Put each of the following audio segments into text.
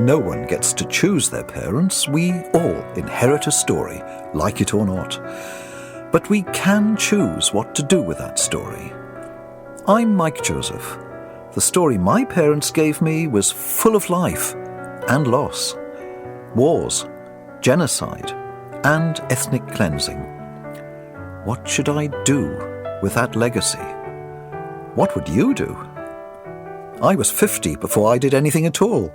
No one gets to choose their parents. We all inherit a story, like it or not. But we can choose what to do with that story. I'm Mike Joseph. The story my parents gave me was full of life and loss, wars, genocide, and ethnic cleansing. What should I do with that legacy? What would you do? I was 50 before I did anything at all.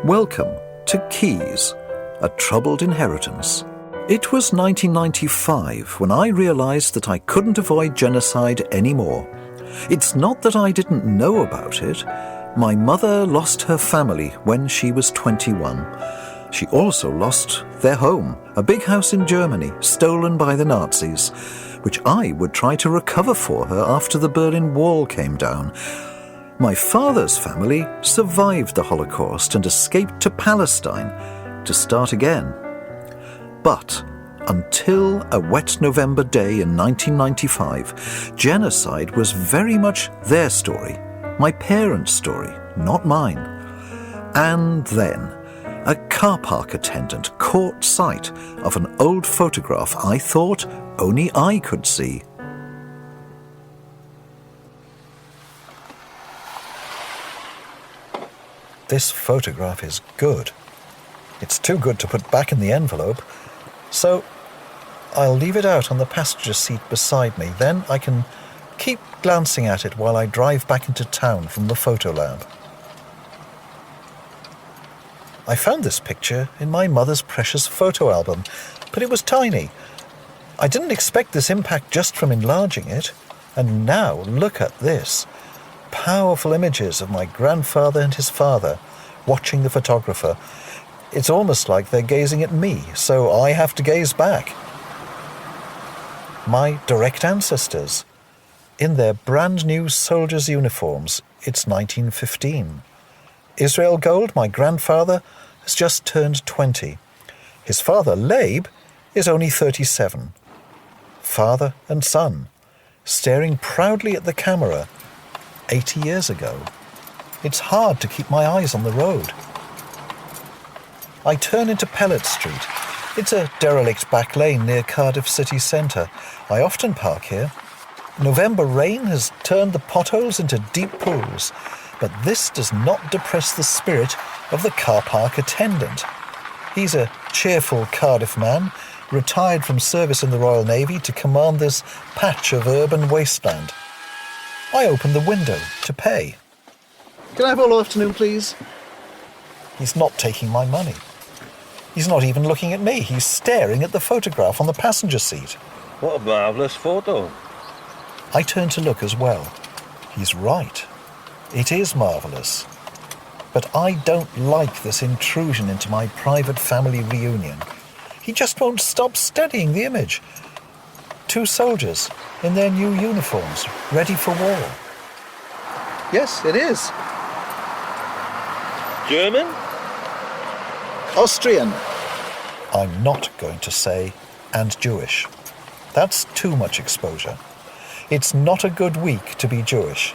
Welcome to Keys, a troubled inheritance. It was 1995 when I realized that I couldn't avoid genocide anymore. It's not that I didn't know about it. My mother lost her family when she was 21. She also lost their home, a big house in Germany, stolen by the Nazis, which I would try to recover for her after the Berlin Wall came down. My father's family survived the Holocaust and escaped to Palestine to start again. But until a wet November day in 1995, genocide was very much their story, my parents' story, not mine. And then, a car park attendant caught sight of an old photograph I thought only I could see. This photograph is good. It's too good to put back in the envelope, so I'll leave it out on the passenger seat beside me. Then I can keep glancing at it while I drive back into town from the photo lab. I found this picture in my mother's precious photo album, but it was tiny. I didn't expect this impact just from enlarging it. And now look at this. Powerful images of my grandfather and his father watching the photographer. It's almost like they're gazing at me, so I have to gaze back. My direct ancestors, in their brand new soldiers' uniforms. It's 1915. Israel Gold, my grandfather, has just turned 20. His father, Leib, is only 37. Father and son, staring proudly at the camera, 80 years ago. It's hard to keep my eyes on the road. I turn into Pellet Street. It's a derelict back lane near Cardiff city centre. I often park here. November rain has turned the potholes into deep pools, but this does not depress the spirit of the car park attendant. He's a cheerful Cardiff man, retired from service in the Royal Navy to command this patch of urban wasteland. I open the window to pay. Can I have all afternoon, please? He's not taking my money. He's not even looking at me. He's staring at the photograph on the passenger seat. What a marvellous photo. I turn to look as well. He's right. It is marvellous. But I don't like this intrusion into my private family reunion. He just won't stop studying the image. Two soldiers in their new uniforms, ready for war. Yes, it is. German? Austrian. I'm not going to say, and Jewish. That's too much exposure. It's not a good week to be Jewish.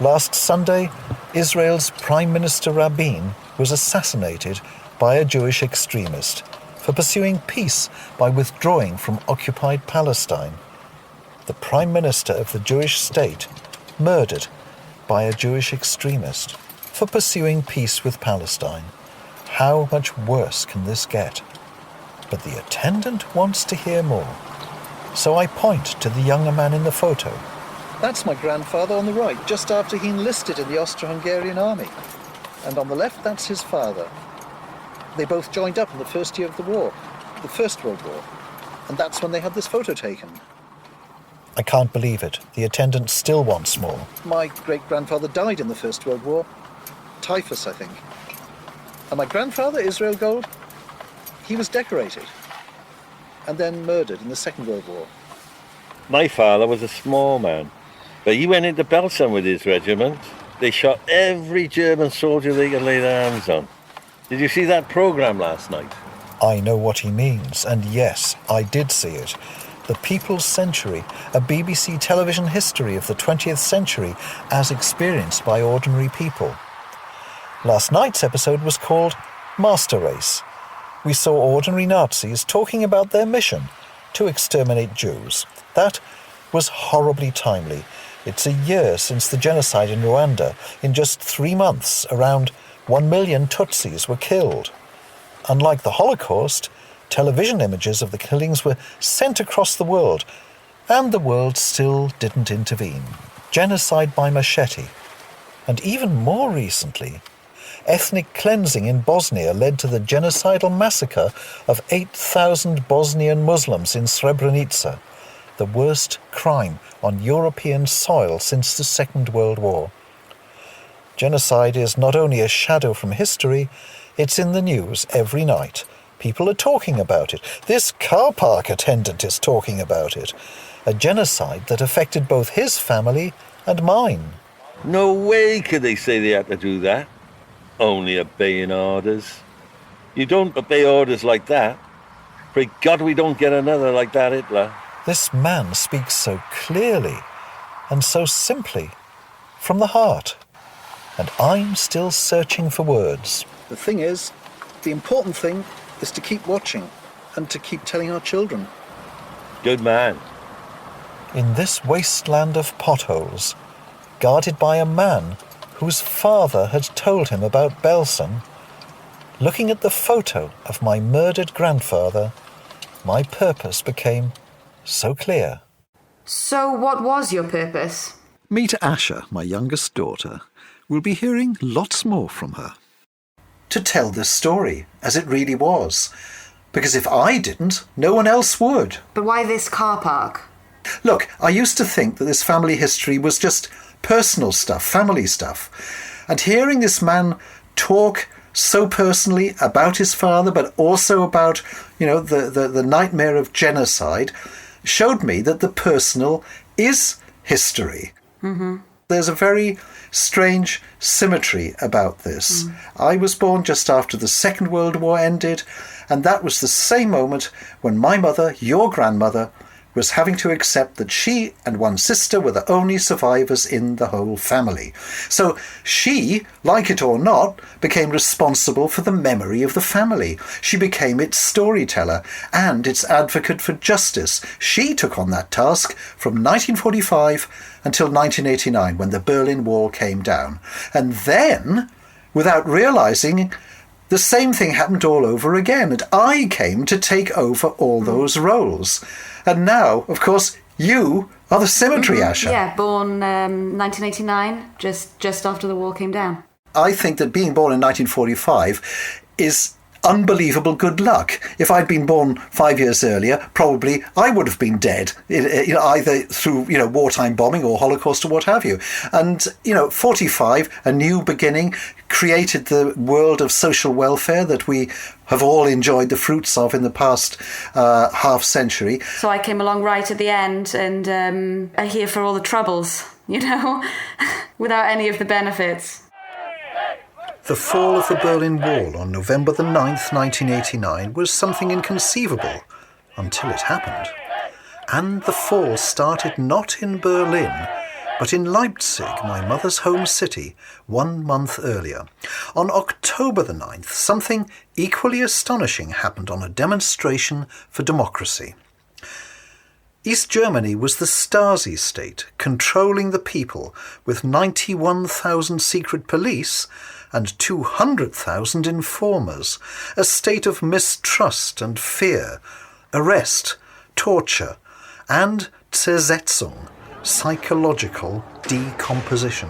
Last Sunday, Israel's Prime Minister Rabin was assassinated by a Jewish extremist for pursuing peace by withdrawing from occupied Palestine. The Prime Minister of the Jewish state murdered by a Jewish extremist for pursuing peace with Palestine. How much worse can this get? But the attendant wants to hear more. So I point to the younger man in the photo. That's my grandfather on the right, just after he enlisted in the Austro-Hungarian army. And on the left, that's his father. They both joined up in the first year of the war, the First World War. And that's when they had this photo taken. I can't believe it. The attendant still wants more. My great-grandfather died in the First World War. Typhus, I think. And my grandfather, Israel Gold, he was decorated and then murdered in the Second World War. My father was a small man, but he went into Belgium with his regiment. They shot every German soldier they could lay their hands on. Did you see that programme last night? I know what he means, and yes, I did see it. The People's Century, a BBC television history of the 20th century as experienced by ordinary people. Last night's episode was called master race. We saw ordinary Nazis talking about their mission to exterminate Jews. That was horribly timely. It's a year since the genocide in Rwanda. In just 3 months, around 1 million Tutsis were killed. Unlike the Holocaust, television images of the killings were sent across the world, and the world still didn't intervene. Genocide by machete. And even more recently, ethnic cleansing in Bosnia led to the genocidal massacre of 8,000 Bosnian Muslims in Srebrenica, the worst crime on European soil since the Second World War. Genocide is not only a shadow from history, it's in the news every night. People are talking about it. This car park attendant is talking about it. A genocide that affected both his family and mine. No way could they say they had to do that. Only obeying orders. You don't obey orders like that. Pray God we don't get another like that Hitler. This man speaks so clearly and so simply from the heart. And I'm still searching for words. The thing is, the important thing is to keep watching and to keep telling our children. Good man. In this wasteland of potholes, guarded by a man whose father had told him about Belsen, looking at the photo of my murdered grandfather, my purpose became so clear. So what was your purpose? Meet Asha, my youngest daughter. We'll be hearing lots more from her. To tell this story as it really was. Because if I didn't, no one else would. But why this car park? Look, I used to think that this family history was just personal stuff, family stuff. And hearing this man talk so personally about his father, but also about, the nightmare of genocide, showed me that the personal is history. Mm-hmm. There's a very strange symmetry about this. I was born just after the Second World War ended, and that was the same moment when my mother, your grandmother, was having to accept that she and one sister were the only survivors in the whole family. So she, like it or not, became responsible for the memory of the family. She became its storyteller and its advocate for justice. She took on that task from 1945 until 1989, when the Berlin Wall came down. And then, without realizing, the same thing happened all over again, and I came to take over all those roles. And now, of course, you are the symmetry, Asha. Yeah, born 1989, just after the wall came down. I think that being born in 1945 is unbelievable good luck. If I'd been born 5 years earlier, probably I would have been dead, either through, wartime bombing or Holocaust or what have you. And, 45, a new beginning, created the world of social welfare that we have all enjoyed the fruits of in the past half century. So I came along right at the end and are here for all the troubles, without any of the benefits. The fall of the Berlin Wall on November the 9th, 1989 was something inconceivable until it happened. And the fall started not in Berlin, but in Leipzig, my mother's home city, 1 month earlier. On October the 9th, something equally astonishing happened on a demonstration for democracy. East Germany was the Stasi state, controlling the people with 91,000 secret police and 200,000 informers, a state of mistrust and fear, arrest, torture, and Zersetzung, psychological decomposition.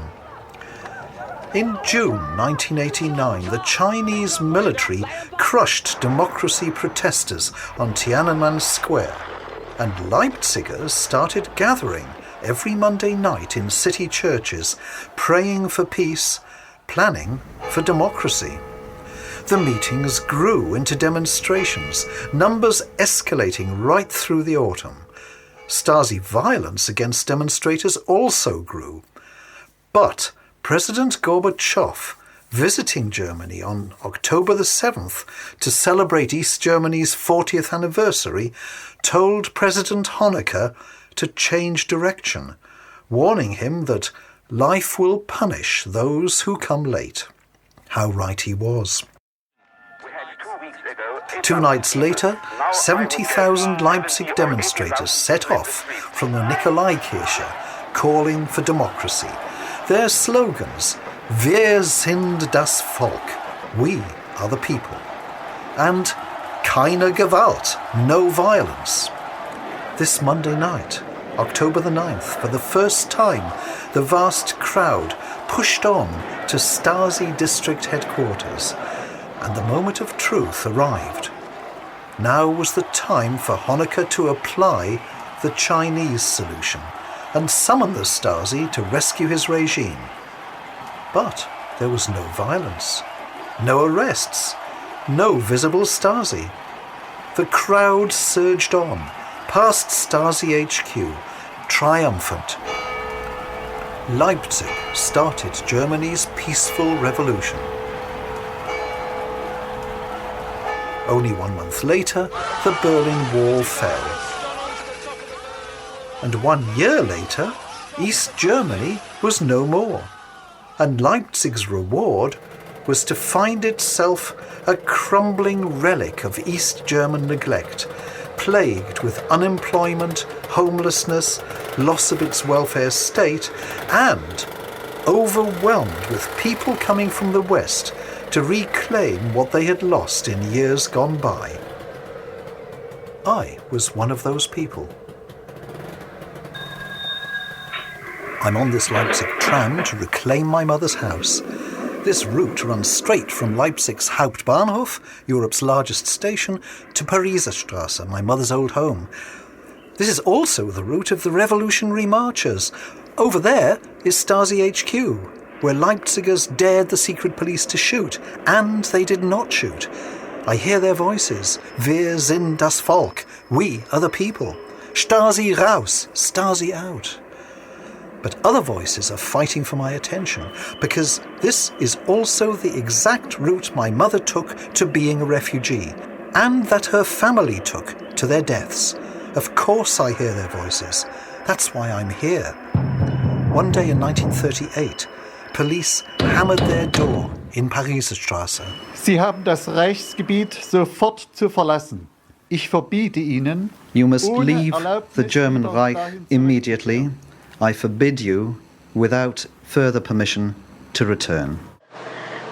In June 1989, the Chinese military crushed democracy protesters on Tiananmen Square, and Leipzigers started gathering every Monday night in city churches, praying for peace, planning for democracy. The meetings grew into demonstrations, numbers escalating right through the autumn. Stasi violence against demonstrators also grew. But President Gorbachev, visiting Germany on October the 7th to celebrate East Germany's 40th anniversary, told President Honecker to change direction, warning him that life will punish those who come late. How right he was. 2 nights later, 70,000 Leipzig demonstrators set off from the Nikolaikirche, calling for democracy. Their slogans, Wir sind das Volk, we are the people, and keine Gewalt, no violence. This Monday night, October the 9th, for the first time, the vast crowd pushed on to Stasi district headquarters, and the moment of truth arrived. Now was the time for Honecker to apply the Chinese solution and summon the Stasi to rescue his regime. But there was no violence, no arrests, no visible Stasi. The crowd surged on, past Stasi HQ, triumphant. Leipzig started Germany's peaceful revolution. Only 1 month later, the Berlin Wall fell. And 1 year later, East Germany was no more. And Leipzig's reward was to find itself a crumbling relic of East German neglect, plagued with unemployment, homelessness, loss of its welfare state, and overwhelmed with people coming from the West to reclaim what they had lost in years gone by. I was one of those people. I'm on this Leipzig tram to reclaim my mother's house. This route runs straight from Leipzig's Hauptbahnhof, Europe's largest station, to Pariserstraße, my mother's old home. This is also the route of the revolutionary marchers. Over there is Stasi HQ, where Leipzigers dared the secret police to shoot, and they did not shoot. I hear their voices. Wir sind das Volk. We are the people. Stasi raus, Stasi out. But other voices are fighting for my attention, because this is also the exact route my mother took to being a refugee, and that her family took to their deaths. Of course I hear their voices. That's why I'm here. One day in 1938, police hammered their door in Pariserstraße. Sie haben das Reichsgebiet sofort zu verlassen. Ich verbiete Ihnen, You must ohne leave Erlaubnis the German dort Reich dahin immediately. I forbid you, without further permission, to return.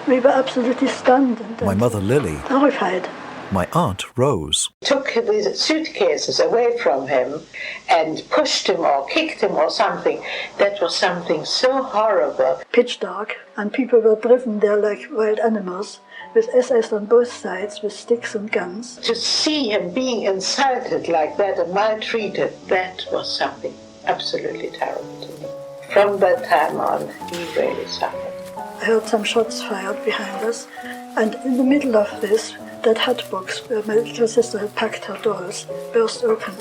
We were absolutely stunned and My mother Lily, horrified. my aunt Rose. Took the suitcases away from him and pushed him or kicked him or something. That was something so horrible. Pitch dark, and people were driven there like wild animals, with SS on both sides, with sticks and guns. To see him being insulted like that and maltreated, that was something absolutely terrible to me. From that time on, he really suffered. I heard some shots fired behind us, and in the middle of this, that hat box where my little sister had packed her dolls burst open,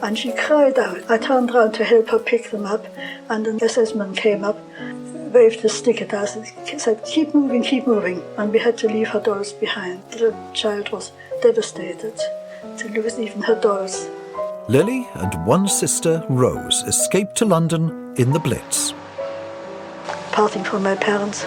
and she cried out. I turned round to help her pick them up, and an SS man came up, waved his stick at us, and said, keep moving, and we had to leave her dolls behind. The little child was devastated to lose even her dolls. Lily and one sister, Rose, escaped to London in the Blitz. Parting from my parents.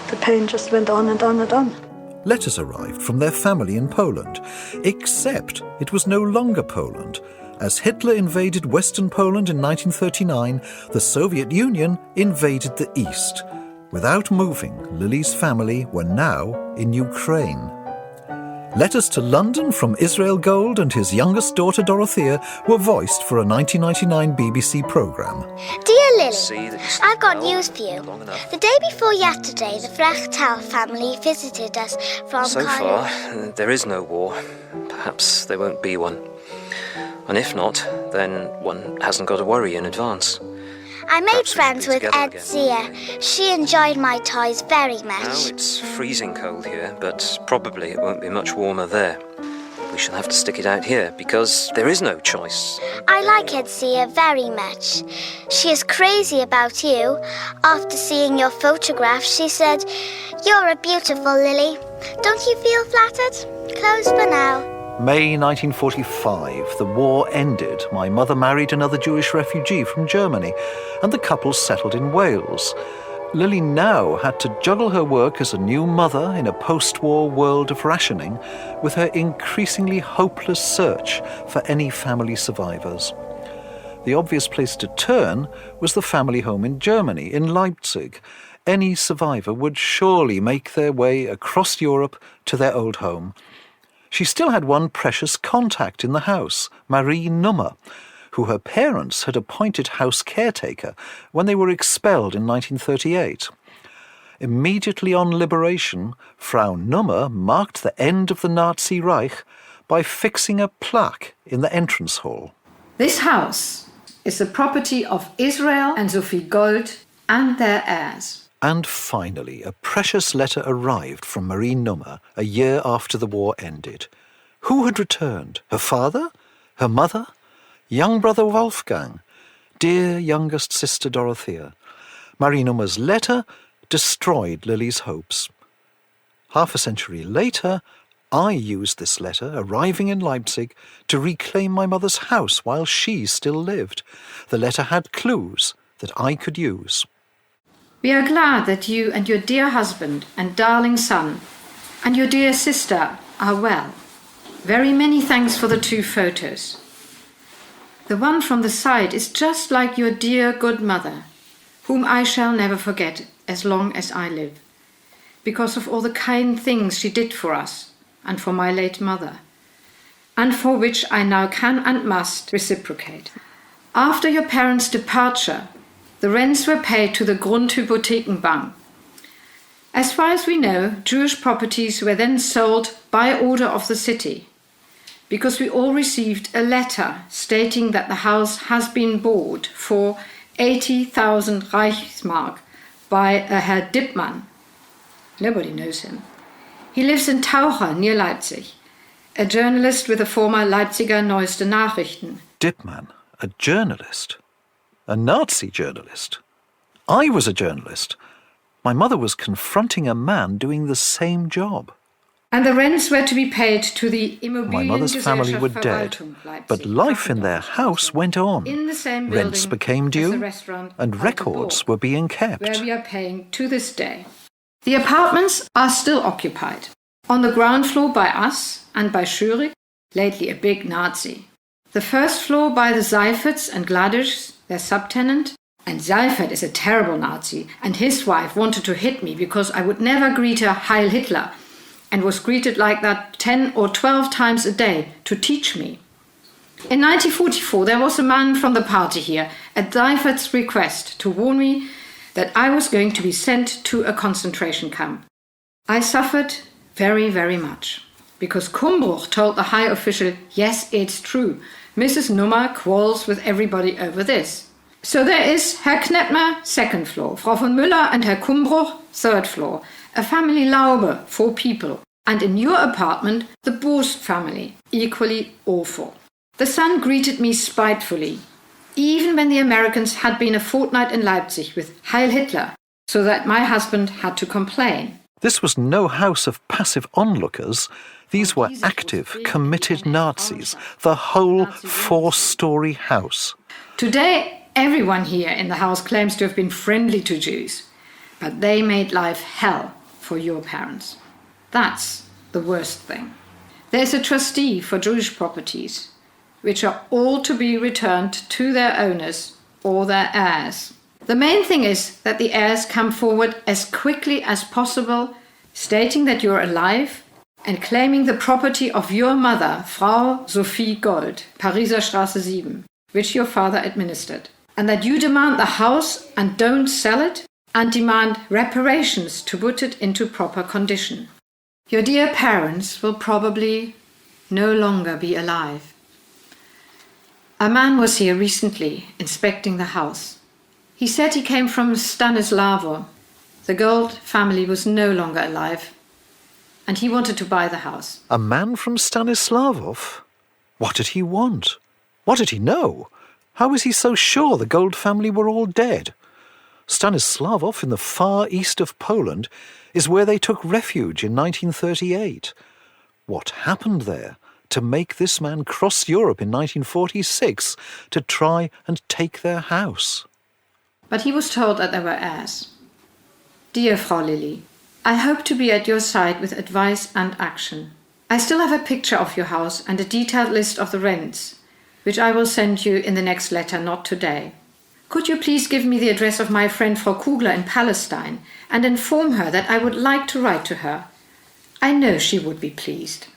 The pain just went on and on and on. Letters arrived from their family in Poland, except it was no longer Poland. As Hitler invaded Western Poland in 1939, the Soviet Union invaded the East. Without moving, Lily's family were now in Ukraine. Letters to London from Israel Gold and his youngest daughter Dorothea were voiced for a 1999 BBC programme. Dear Lily, I've got news for you. The day before yesterday, the Flechtal family visited us from So far, there is no war. Perhaps there won't be one. And if not, then one hasn't got to worry in advance. I made Perhaps we friends should be with together Ed again. Zia. She enjoyed my toys very Now much. it's freezing cold here, but probably it won't be much warmer there. We shall have to stick it out here, because there is no choice. I like Ed Zia very much. She is crazy about you. After seeing your photograph, she said, "You're a beautiful Lily. Don't you feel flattered? Closed for now." May 1945, the war ended. My mother married another Jewish refugee from Germany, and the couple settled in Wales. Lily now had to juggle her work as a new mother in a post-war world of rationing with her increasingly hopeless search for any family survivors. The obvious place to turn was the family home in Germany, in Leipzig. Any survivor would surely make their way across Europe to their old home. She still had one precious contact in the house, Marie Nummer, who her parents had appointed house caretaker when they were expelled in 1938. Immediately on liberation, Frau Nummer marked the end of the Nazi Reich by fixing a plaque in the entrance hall. This house is the property of Israel and Sophie Gold and their heirs. And finally, a precious letter arrived from Marie Nummer a year after the war ended. Who had returned? Her father? Her mother? Young brother Wolfgang? Dear youngest sister Dorothea? Marie Nummer's letter destroyed Lily's hopes. Half a century later, I used this letter, arriving in Leipzig, to reclaim my mother's house while she still lived. The letter had clues that I could use. We are glad that you and your dear husband and darling son and your dear sister are well. Very many thanks for the 2 photos. The one from the side is just like your dear good mother, whom I shall never forget as long as I live, because of all the kind things she did for us and for my late mother, and for which I now can and must reciprocate. After your parents' departure, the rents were paid to the Grundhypothekenbank. As far as we know, Jewish properties were then sold by order of the city, because we all received a letter stating that the house has been bought for 80,000 Reichsmark by a Herr Dippmann. Nobody knows him. He lives in Taucher, near Leipzig, a journalist with the former Leipziger Neueste Nachrichten. Dippmann, a journalist? A Nazi journalist? I was a journalist. My mother was confronting a man doing the same job. And the rents were to be paid to the My mother's family were dead, but life in their house went on. In the same Rents became due, and records were being kept. Where we are paying to this day. The apartments are still occupied. On the ground floor by us and by Schürig, lately a big Nazi. The first floor by the Seiferts and Gladisch, their subtenant. And Seifert is a terrible Nazi, and his wife wanted to hit me because I would never greet her Heil Hitler, and was greeted like that 10 or 12 times a day to teach me. In 1944 there was a man from the party here at Seifert's request to warn me that I was going to be sent to a concentration camp. I suffered very, very much, because Kumbruch told the high official, yes, it's true, Mrs. Nummer quarrels with everybody over this. So there is Herr Knettmer, 2nd floor, Frau von Müller and Herr Kumbruch, 3rd floor, a family Laube, 4 people, and in your apartment, the Borst family, equally awful. The son greeted me spitefully, even when the Americans had been a fortnight in Leipzig with Heil Hitler, so that my husband had to complain. This was no house of passive onlookers. These were active, committed Nazis, the whole 4-story house. Today, everyone here in the house claims to have been friendly to Jews, but they made life hell for your parents. That's the worst thing. There's a trustee for Jewish properties, which are all to be returned to their owners or their heirs. The main thing is that the heirs come forward as quickly as possible, stating that you're alive and claiming the property of your mother, Frau Sophie Gold, Pariser Straße 7, which your father administered, and that you demand the house and don't sell it, and demand reparations to put it into proper condition. Your dear parents will probably no longer be alive. A man was here recently inspecting the house. He said he came from Stanislavo. The Gold family was no longer alive, and he wanted to buy the house. A man from Stanislavov? What did he want? What did he know? How was he so sure the Gold family were all dead? Stanislavov, in the far east of Poland, is where they took refuge in 1938. What happened there to make this man cross Europe in 1946 to try and take their house? But he was told that there were heirs. Dear Frau Lilly, I hope to be at your side with advice and action. I still have a picture of your house and a detailed list of the rents, which I will send you in the next letter, not today. Could you please give me the address of my friend Frau Kugler in Palestine and inform her that I would like to write to her? I know she would be pleased.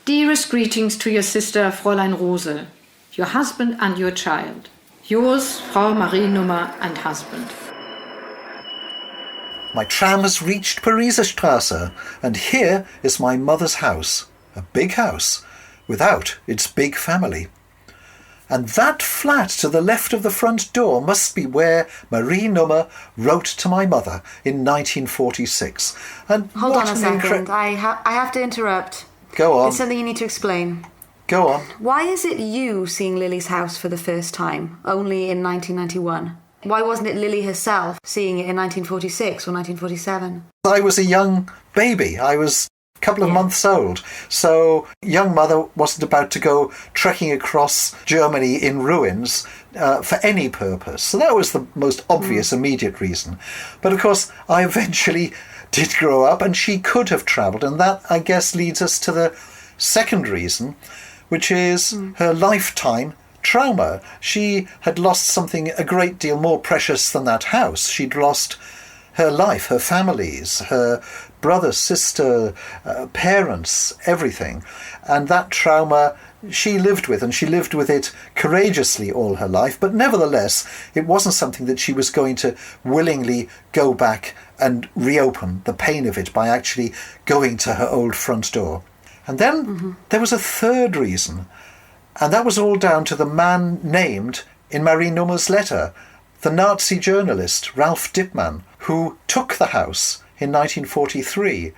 Dearest greetings to your sister Fräulein Rose, your husband and your child. Yours, Frau Marie Nummer and husband. My tram has reached Pariser Straße, and here is my mother's house, a big house, without its big family. And that flat to the left of the front door must be where Marie Nummer wrote to my mother in 1946. And Hold on a second, I have to interrupt. Go on. There's something you need to explain. Go on. Why is it you seeing Lily's house for the first time, only in 1991? Why wasn't it Lily herself seeing it in 1946 or 1947? I was a young baby. I was a couple of months old. So young mother wasn't about to go trekking across Germany in ruins for any purpose. So that was the most obvious, immediate reason. But of course, I eventually did grow up and she could have travelled. And that, I guess, leads us to the second reason, which is her lifetime trauma. She had lost something a great deal more precious than that house. She'd lost her life, her families, her brother, sister, parents, everything. And that trauma she lived with, and she lived with it courageously all her life. But nevertheless, it wasn't something that she was going to willingly go back and reopen the pain of it by actually going to her old front door. And then there was a third reason. And that was all down to the man named in Marie Nummer's letter, the Nazi journalist Ralph Dipman, who took the house in 1943.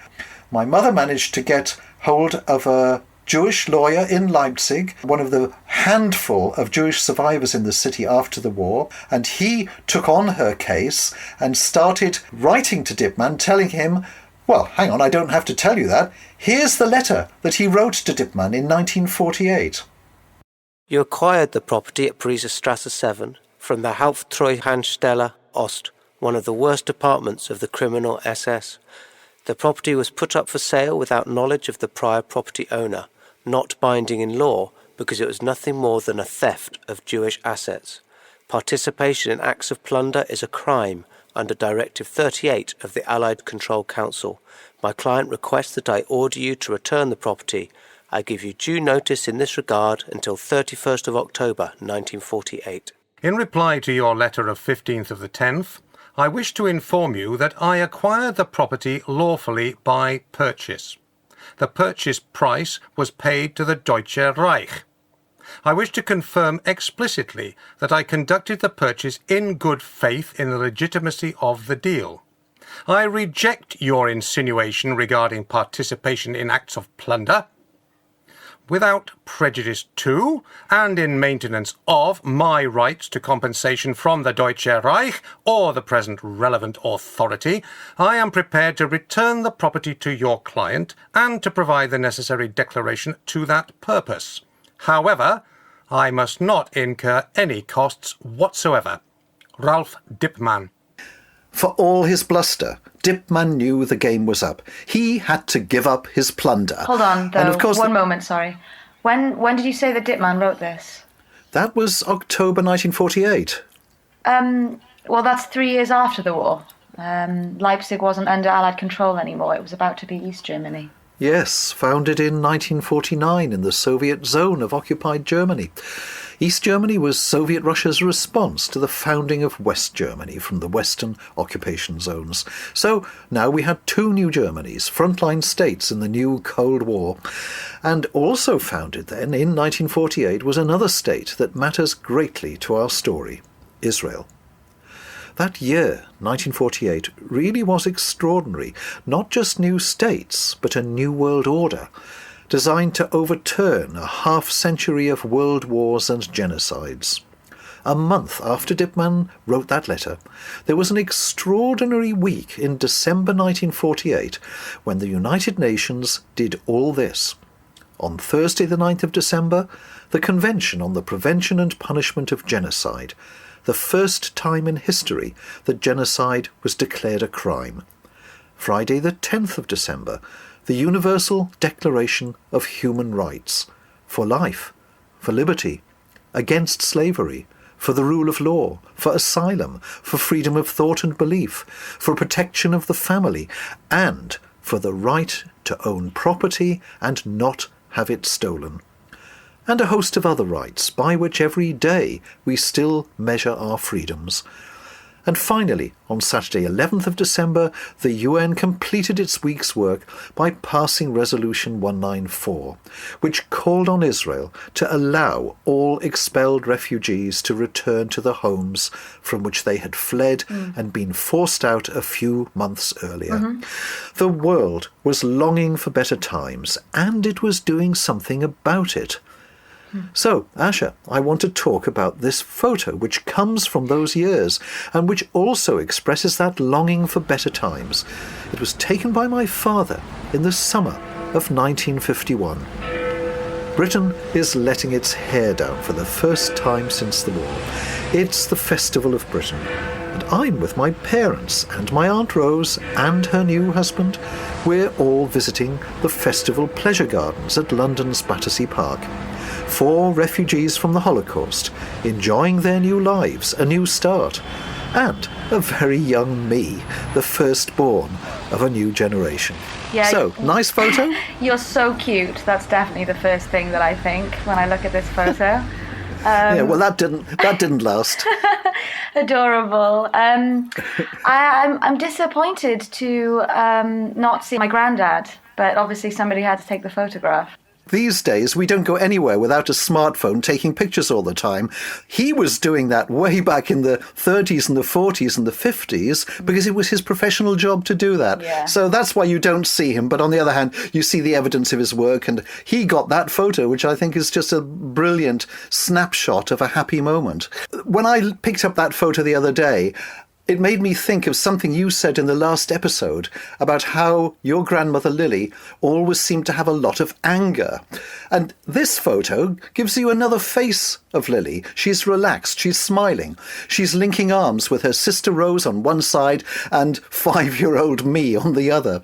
My mother managed to get hold of a Jewish lawyer in Leipzig, one of the handful of Jewish survivors in the city after the war, and he took on her case and started writing to Dipman, telling him, well, hang on, I don't have to tell you that. Here's the letter that he wrote to Dipman in 1948. You acquired the property at Pariser Straße 7 from the Haupttreuhandstelle Ost, one of the worst departments of the criminal SS. The property was put up for sale without knowledge of the prior property owner, not binding in law because it was nothing more than a theft of Jewish assets. Participation in acts of plunder is a crime under Directive 38 of the Allied Control Council. My client requests that I order you to return the property. I give you due notice in this regard until 31st of October 1948. In reply to your letter of 15th of the 10th, I wish to inform you that I acquired the property lawfully by purchase. The purchase price was paid to the Deutsche Reich. I wish to confirm explicitly that I conducted the purchase in good faith in the legitimacy of the deal. I reject your insinuation regarding participation in acts of plunder. Without prejudice to, and in maintenance of, my rights to compensation from the Deutsche Reich or the present relevant authority, I am prepared to return the property to your client and to provide the necessary declaration to that purpose. However, I must not incur any costs whatsoever. Ralph Dipman. For all his bluster, Dipman knew the game was up. He had to give up his plunder. Hold on, though. And of course one moment, sorry. When did you say that Dipman wrote this? That was October 1948. Well, that's 3 years after the war. Leipzig wasn't under Allied control anymore. It was about to be East Germany. Yes, founded in 1949 in the Soviet zone of occupied Germany. East Germany was Soviet Russia's response to the founding of West Germany from the Western occupation zones. So now we had two new Germanys, frontline states in the new Cold War. And also founded then in 1948 was another state that matters greatly to our story, Israel. That year, 1948, really was extraordinary. Not just new states, but a new world order, designed to overturn a half-century of world wars and genocides. A month after Dipman wrote that letter, there was an extraordinary week in December 1948 when the United Nations did all this. On Thursday the 9th of December, the Convention on the Prevention and Punishment of Genocide, the first time in history that genocide was declared a crime. Friday the 10th of December, the Universal Declaration of Human Rights, for life, for liberty, against slavery, for the rule of law, for asylum, for freedom of thought and belief, for protection of the family, and for the right to own property and not have it stolen. And a host of other rights by which every day we still measure our freedoms. And finally, on Saturday 11th of December, the UN completed its week's work by passing Resolution 194, which called on Israel to allow all expelled refugees to return to the homes from which they had fled and been forced out a few months earlier. The world was longing for better times, and it was doing something about it. So, Asha, I want to talk about this photo which comes from those years and which also expresses that longing for better times. It was taken by my father in the summer of 1951. Britain is letting its hair down for the first time since the war. It's the Festival of Britain, and I'm with my parents and my Aunt Rose and her new husband. We're all visiting the Festival Pleasure Gardens at London's Battersea Park. 4 refugees from the Holocaust, enjoying their new lives, a new start, and a very young me, the firstborn of a new generation. Yeah, so, nice photo? You're so cute. That's definitely the first thing that I think when I look at this photo. Yeah, well, that didn't last. Adorable. I'm disappointed to not see my granddad, but obviously somebody had to take the photograph. These days, we don't go anywhere without a smartphone taking pictures all the time. He was doing that way back in the 30s and the 40s and the 50s because it was his professional job to do that. Yeah. So that's why you don't see him. But on the other hand, you see the evidence of his work. And he got that photo, which I think is just a brilliant snapshot of a happy moment. When I picked up that photo the other day, it made me think of something you said in the last episode about how your grandmother Lily always seemed to have a lot of anger. And this photo gives you another face of Lily. She's relaxed, she's smiling, she's linking arms with her sister Rose on one side and 5-year-old me on the other.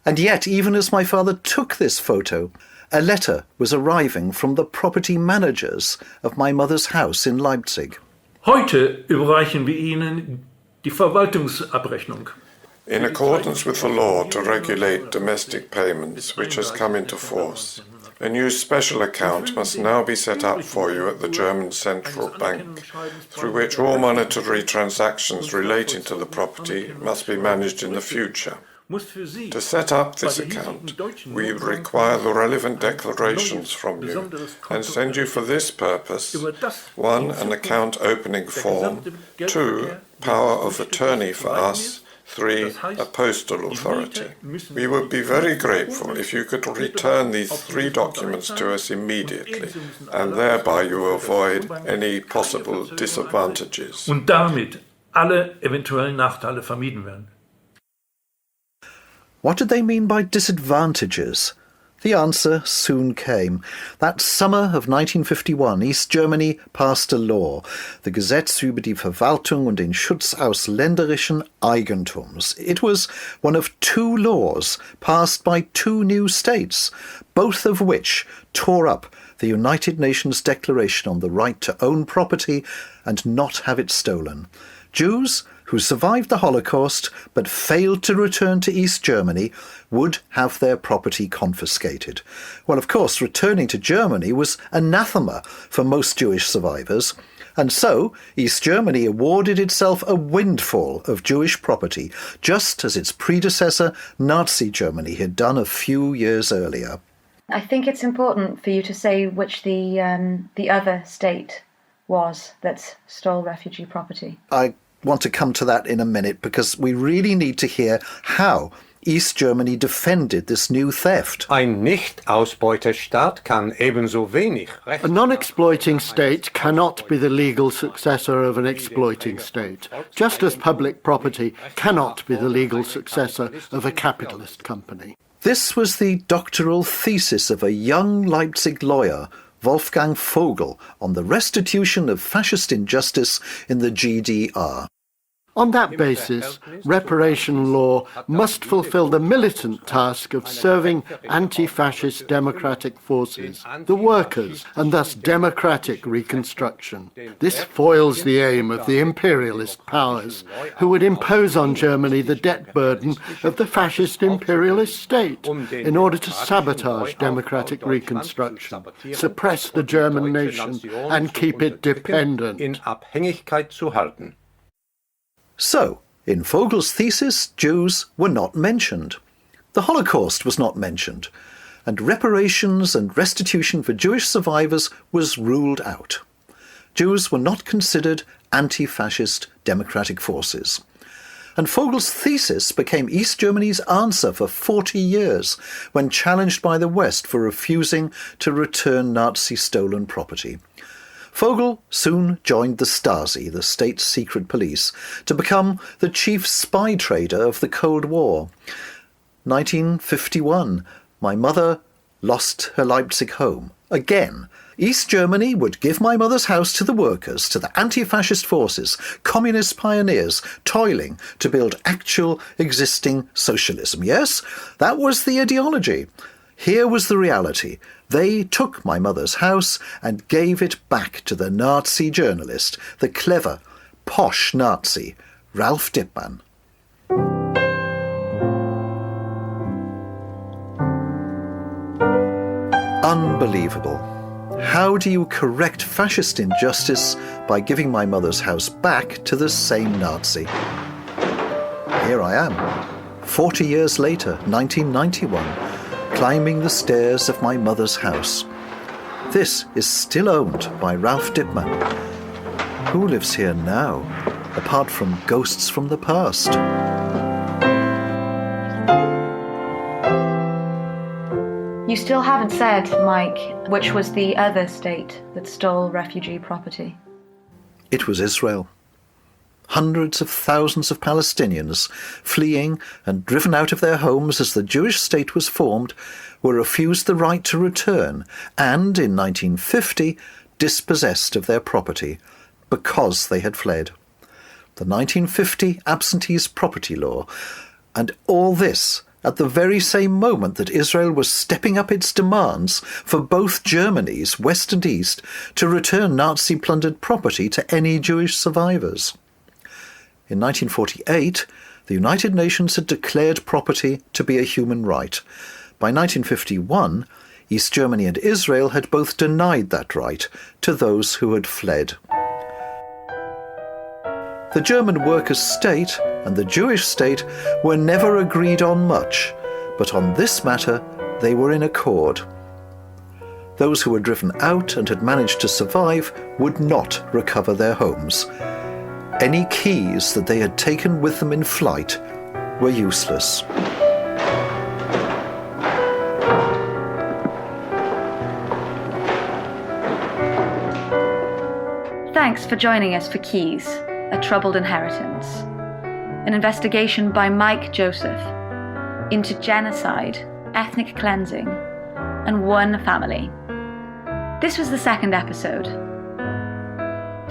And yet, even as my father took this photo, a letter was arriving from the property managers of my mother's house in Leipzig. Heute überreichen wir Ihnen die Verwaltungsabrechnung. In accordance with the law to regulate domestic payments, which has come into force, a new special account must now be set up for you at the German Central Bank, through which all monetary transactions relating to the property must be managed in the future. To set up this account, we require the relevant declarations from you and send you for this purpose 1. An account opening form, 2. Power of attorney for us, 3. A postal authority. We would be very grateful if you could return these 3 documents to us immediately, and thereby you will avoid any possible disadvantages. Und damit alle eventuellen Nachteile vermieden werden. What did they mean by disadvantages? The answer soon came. That summer of 1951, East Germany passed a law, the Gesetz über die Verwaltung und den Schutz ausländerischen Eigentums. It was one of 2 laws passed by 2 new states, both of which tore up the United Nations Declaration on the right to own property and not have it stolen. Jews who survived the Holocaust but failed to return to East Germany would have their property confiscated. Well, of course, returning to Germany was anathema for most Jewish survivors, and so East Germany awarded itself a windfall of Jewish property, just as its predecessor, Nazi Germany, had done a few years earlier. I think it's important for you to say which the other state was that stole refugee property. I want to come to that in a minute because we really need to hear how East Germany defended this new theft. Ein Nicht-Ausbeuterstaat kann ebenso wenig A non-exploiting state cannot be the legal successor of an exploiting state, just as public property cannot be the legal successor of a capitalist company. This was the doctoral thesis of a young Leipzig lawyer, Wolfgang Vogel, on the restitution of fascist injustice in the GDR. On that basis, reparation law must fulfill the militant task of serving anti-fascist democratic forces, the workers, and thus democratic reconstruction. This foils the aim of the imperialist powers, who would impose on Germany the debt burden of the fascist imperialist state in order to sabotage democratic reconstruction, suppress the German nation, and keep it dependent. In Abhängigkeit zu halten. So, in Vogel's thesis, Jews were not mentioned. The Holocaust was not mentioned, and reparations and restitution for Jewish survivors was ruled out. Jews were not considered anti-fascist democratic forces. And Vogel's thesis became East Germany's answer for 40 years when challenged by the West for refusing to return Nazi-stolen property. Vogel soon joined the Stasi, the state's secret police, to become the chief spy trader of the Cold War. 1951, my mother lost her Leipzig home. Again, East Germany would give my mother's house to the workers, to the anti-fascist forces, communist pioneers, toiling to build actual existing socialism. Yes, that was the ideology. Here was the reality. They took my mother's house and gave it back to the Nazi journalist, the clever, posh Nazi, Ralph Dippmann. Unbelievable. How do you correct fascist injustice by giving my mother's house back to the same Nazi? Here I am, 40 years later, 1991, climbing the stairs of my mother's house. This is still owned by Ralph Dippmann. Who lives here now, apart from ghosts from the past? You still haven't said, Mike, which was the other state that stole refugee property. It was Israel. Hundreds of thousands of Palestinians, fleeing and driven out of their homes as the Jewish state was formed, were refused the right to return and, in 1950, dispossessed of their property because they had fled. The 1950 Absentees Property Law, and all this at the very same moment that Israel was stepping up its demands for both Germanies, West and East, to return Nazi-plundered property to any Jewish survivors. In 1948, the United Nations had declared property to be a human right. By 1951, East Germany and Israel had both denied that right to those who had fled. The German workers' state and the Jewish state were never agreed on much, but on this matter they were in accord. Those who were driven out and had managed to survive would not recover their homes. Any keys that they had taken with them in flight were useless. Thanks for joining us for Keys, A Troubled Inheritance, an investigation by Mike Joseph into genocide, ethnic cleansing, and one family. This was the second episode.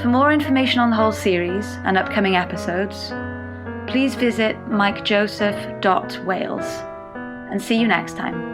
For more information on the whole series and upcoming episodes, please visit mikejoseph.wales and see you next time.